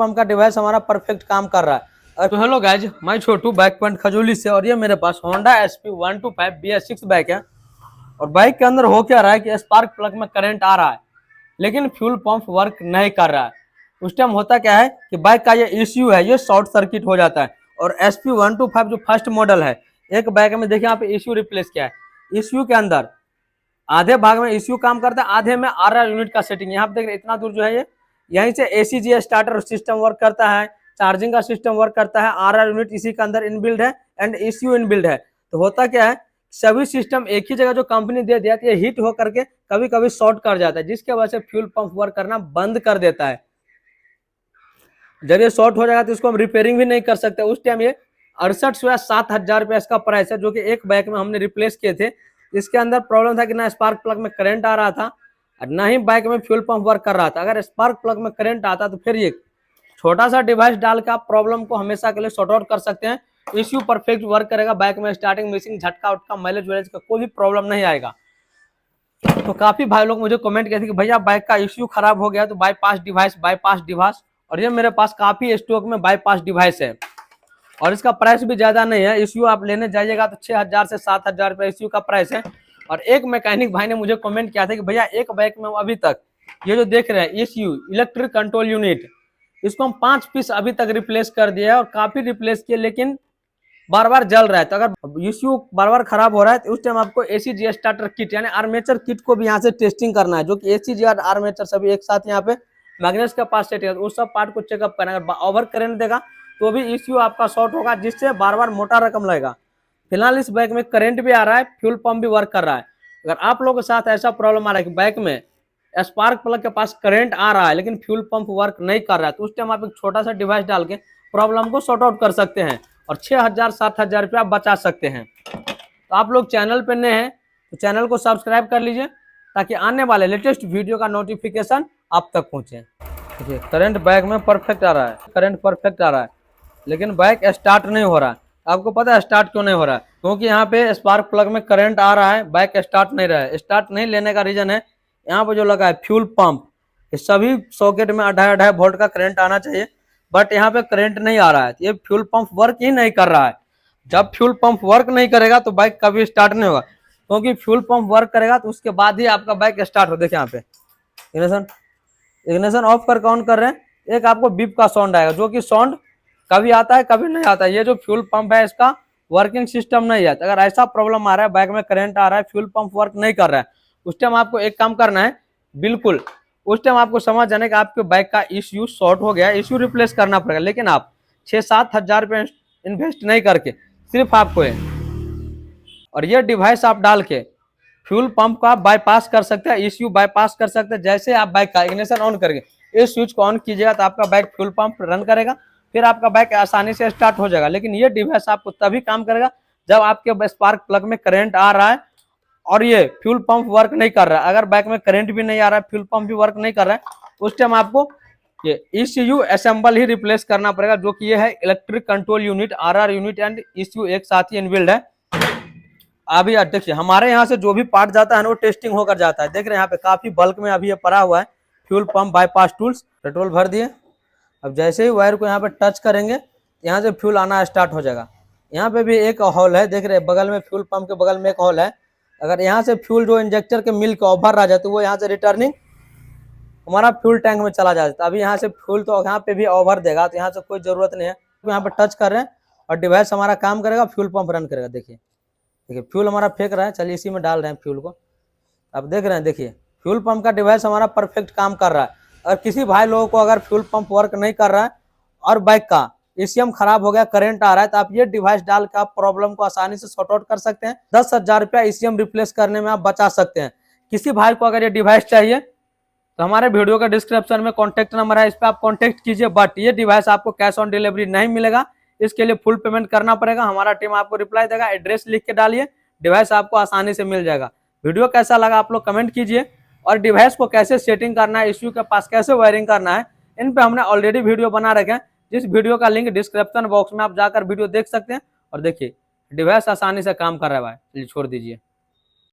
Pump का device हमारा perfect काम कर रहा है। तो हेलो गाइज, मैं छोटू बाइक पॉइंट खजूली से, और ये मेरे पास होंडा SP125 BS6 बाइक है। और बाइक के अंदर हो क्या रहा है कि स्पार्क प्लग में करंट आ रहा है लेकिन फ्यूल पंप वर्क नहीं कर रहा है। उस टाइम होता क्या है कि बाइक का ये इश्यू है, ये शॉर्ट सर्किट हो जाता है। और SP125 जो फर्स्ट मॉडल है, एक बाइक में देखिए यहाँ पे इश्यू रिप्लेस किया है। इश्यू के अंदर आधे भाग में इश्यू काम करता है, आधे में RR यूनिट का सेटिंग। यहाँ पे देख रहे इतना दूर जो है ये, यहीं से ACG स्टार्टर सिस्टम वर्क करता है, चार्जिंग का सिस्टम वर्क करता है, RR यूनिट इसी के अंदर इनबिल्ड है एंड ECU इनबिल्ड है। तो होता क्या है, सभी सिस्टम एक ही जगह जो कंपनी दे दिया है, हीट होकर के कभी कभी शॉर्ट कर जाता है, जिसके वजह से फ्यूल पंप वर्क करना बंद कर देता है। जब ये शॉर्ट हो जाएगा तो इसको हम रिपेयरिंग भी नहीं कर सकते। उस टाइम ये 68 या 7,000 रुपया इसका प्राइस है, जो कि एक बाइक में हमने रिप्लेस किए थे। इसके अंदर प्रॉब्लम था कि ना स्पार्क प्लग में करंट आ रहा था और ना ही बाइक में फ्यूल पंप वर्क कर रहा था। अगर स्पार्क प्लग में करंट आता तो फिर ये छोटा सा डिवाइस डाल के आप प्रॉब्लम को हमेशा के लिए सॉर्ट आउट कर सकते हैं। इश्यू परफेक्ट वर्क करेगा, बाइक में स्टार्टिंग मिसिंग झटका उटका माइलेज वाइलेज का कोई भी प्रॉब्लम नहीं आएगा। तो काफी भाई लोग मुझे कमेंट किए थे कि भैया बाइक का इश्यू खराब हो गया तो बाईपास डिवाइस। और ये मेरे पास काफी स्टॉक में बाईपास डिवाइस है और इसका प्राइस भी ज्यादा नहीं है। इश्यू आप लेने जाइएगा तो 6,000 से 7,000 रुपये इश्यू का प्राइस है। और एक मैकेनिक भाई ने मुझे कमेंट किया था कि भैया एक बाइक में अभी तक ये जो देख रहे हैं इश्यू इलेक्ट्रिक कंट्रोल यूनिट, इसको हम 5 पीस अभी तक रिप्लेस कर दिया है और काफी रिप्लेस किए, लेकिन बार बार जल रहा है। तो अगर इश्यू बार बार खराब हो रहा है तो उस टाइम आपको ACG स्टार्टर किट यानी आर्मेचर किट को भी यहाँ से टेस्टिंग करना है, जो कि ACG और आर्मेचर सभी एक साथ यहाँ पे मैग्नेट्स के पास सेट है। उस सब पार्ट को चेकअप करना। अगर ओवर करंट देगा तो भी इश्यू आपका शॉर्ट होगा, जिससे बार बार मोटा रकम लगेगा। फिलहाल इस बाइक में करंट भी आ रहा है, फ्यूल पंप भी वर्क कर रहा है। अगर आप लोगों के साथ ऐसा प्रॉब्लम आ रहा है कि बाइक में स्पार्क प्लग के पास करंट आ रहा है लेकिन फ्यूल पंप वर्क नहीं कर रहा है, तो उस टाइम आप एक छोटा सा डिवाइस डाल के प्रॉब्लम को सॉर्ट आउट कर सकते हैं और 6,000-7,000 रुपया बचा सकते हैं। तो आप लोग चैनल पर नए हैं तो चैनल को सब्सक्राइब कर लीजिए ताकि आने वाले लेटेस्ट वीडियो का नोटिफिकेशन आप तक पहुंचे। देखिए करंट बाइक में परफेक्ट आ रहा है, करंट परफेक्ट आ रहा है, लेकिन बाइक स्टार्ट नहीं हो रहा है। आपको पता है स्टार्ट क्यों नहीं हो रहा है? क्योंकि यहाँ पे स्पार्क प्लग में करंट आ रहा है, बाइक स्टार्ट नहीं रहा है। स्टार्ट नहीं लेने का रीजन है यहाँ पे जो लगा है फ्यूल पंप। इस सभी सॉकेट में 2.5 वोल्ट का करंट आना चाहिए, बट यहाँ पे करंट नहीं आ रहा है। ये फ्यूल पंप वर्क ही नहीं कर रहा है। जब फ्यूल पंप वर्क नहीं करेगा तो बाइक कभी स्टार्ट नहीं होगा, क्योंकि फ्यूल पंप वर्क करेगा तो उसके बाद ही आपका बाइक स्टार्ट हो। देखिए यहाँ पे इग्निशन ऑफ करके ऑन कर रहे हैं, एक आपको बीप का साउंड आएगा, जो कि साउंड कभी आता है कभी नहीं आता है। ये जो फ्यूल पंप है इसका वर्किंग सिस्टम नहीं है। अगर ऐसा प्रॉब्लम आ रहा है, बाइक में करंट आ रहा है, फ्यूल पंप वर्क नहीं कर रहा है, उस टाइम आपको एक काम करना है, बिल्कुल उस टाइम आपको समझ जाने कि आपके बाइक का इश्यू शॉर्ट हो गया, इश्यू रिप्लेस करना पड़ेगा। लेकिन आप 6-7 हजार रुपये इन्वेस्ट नहीं करके सिर्फ आपको है और ये डिवाइस आप डाल के फ्यूल पंप को आप बाईपास कर सकते हैं, इश्यू बाईपास कर सकते हैं। जैसे आप बाइक का इग्निशन ऑन करके इस स्विच को ऑन कीजिएगा तो आपका बाइक फ्यूल पंप रन करेगा, फिर आपका बाइक आसानी से स्टार्ट हो जाएगा। लेकिन ये डिवाइस आपको तभी काम करेगा जब आपके स्पार्क प्लग में करंट आ रहा है और ये फ्यूल पंप वर्क नहीं कर रहा है। अगर बाइक में करंट भी नहीं आ रहा है, फ्यूल पंप भी वर्क नहीं कर रहा है, उस टाइम आपको ये ECU असेंबल ही रिप्लेस करना पड़ेगा, जो कि ये है electric control unit, RR unit and ECU एक साथ ही इनबिल्ड है। अभी देखिए हमारे यहाँ से जो भी पार्ट जाता है ना वो टेस्टिंग होकर जाता है। देख रहे हैं यहाँ पे काफी बल्क में अभी ये पड़ा हुआ है fuel pump bypass tools. Petrol भर दिए, अब जैसे ही वायर को यहाँ पे टच करेंगे यहाँ से फ्यूल आना स्टार्ट हो जाएगा। यहाँ पे भी एक होल है, देख रहे हैं बगल में, फ्यूल पंप के बगल में एक होल है। अगर यहाँ से फ्यूल जो इंजेक्टर के मिल के ओवर आ जाए तो वो यहाँ से रिटर्निंग हमारा फ्यूल टैंक में चला जाता है। अभी यहाँ से फ्यूल तो यहाँ पे भी ओवर देगा, तो यहाँ से कोई जरूरत नहीं है। तो यहाँ पे टच कर रहे हैं और डिवाइस हमारा काम करेगा, फ्यूल पंप रन करेगा। देखिए फ्यूल हमारा फेंक रहा है, चलिए इसी में डाल रहे हैं फ्यूल को। अब देख रहे हैं, देखिए फ्यूल पंप का डिवाइस हमारा परफेक्ट काम कर रहा है। और किसी भाई लोगों को अगर फ्यूल पंप वर्क नहीं कर रहा है और बाइक का ECM खराब हो गया, करंट आ रहा है, तो आप ये डिवाइस डाल के आप प्रॉब्लम को आसानी से सॉर्ट आउट कर सकते हैं। 10,000 रुपया ECM रिप्लेस करने में आप बचा सकते हैं। किसी भाई को अगर ये डिवाइस चाहिए तो हमारे वीडियो का डिस्क्रिप्शन में कॉन्टैक्ट नंबर है, इस पर आप कॉन्टैक्ट कीजिए। बट ये डिवाइस आपको कैश ऑन डिलीवरी नहीं मिलेगा, इसके लिए फुल पेमेंट करना पड़ेगा। हमारा टीम आपको रिप्लाई देगा, एड्रेस लिख के डालिए, डिवाइस आपको आसानी से मिल जाएगा। वीडियो कैसा लगा आप लोग कमेंट कीजिए, और डिवाइस को कैसे सेटिंग करना है, इश्यू के पास कैसे वायरिंग करना है, इन पे हमने ऑलरेडी वीडियो बना रखे हैं, जिस वीडियो का लिंक डिस्क्रिप्शन बॉक्स में आप जाकर वीडियो देख सकते हैं। और देखिए डिवाइस आसानी से काम कर रहा है भाई, चलिए छोड़ दीजिए।